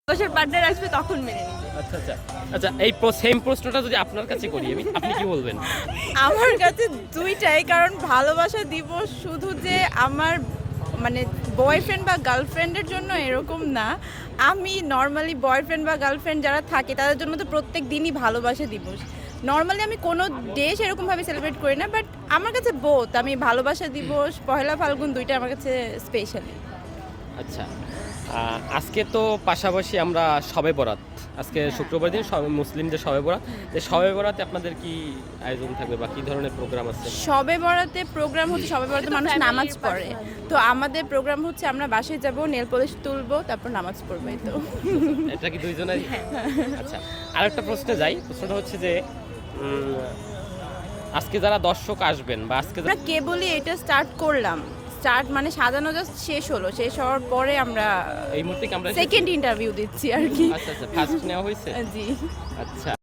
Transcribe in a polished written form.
ভালোবাসার পার্টনার আসবে তখন মেনে নিব। আচ্ছা আচ্ছা আচ্ছা, এই সেম প্রশ্নটা যদি আপনার কাছে করি আমি, আপনি কি বলবেন? আমার কাছে দুইটাই, কারণ ভালোবাসা দিব শুধু যে আমার মানে বয়ফ্রেন্ড বা গার্লফ্রেন্ডের জন্য এরকম না, আমি নর্মালি বয়ফ্রেন্ড বা গার্লফ্রেন্ড যারা থাকে তাদের জন্য তো প্রত্যেক দিনই ভালোবাসা দিবস। নর্মালি আমি কোনো ডে সেরকমভাবে সেলিব্রেট করি না, বাট আমার কাছে বোথ, আমি ভালোবাসা দিবস, পহেলা ফাল্গুন দুইটা আমার কাছে স্পেশালি। আচ্ছা, আজকে তো পাশাপাশি আমরা শবে বরাত, আজকে শুক্রবার দিন মুসলিমদের শবে বরাত, যে শবে বরাতে আপনাদের কি আয়োজন থাকবে বা কি ধরনের প্রোগ্রাম আছে? শবে বরাতে প্রোগ্রাম হচ্ছে, শবে বরাতে মানুষ নামাজ পড়ে, তো আমাদের প্রোগ্রাম হচ্ছে আমরা বাসায় যাব, নেল পলিশ তুলবো, তারপর নামাজ পড়বো, এই তো। এটা কি দুইজনেরই? আচ্ছা, আরেকটা প্রশ্নে যাই। প্রশ্নটা হচ্ছে যে আজকে যারা দর্শক আসবেন বা আজকে আমরা কেবলই এটা স্টার্ট করলাম, মানে সাজানো জাস্ট শেষ হলো, শেষ হওয়ার পরে আমরা এই মুহূর্তে কি আমরা সেকেন্ড ইন্টারভিউ দিচ্ছি আর কি। আচ্ছা আচ্ছা, ফার্স্ট নেওয়া হয়েছে? জি। আচ্ছা।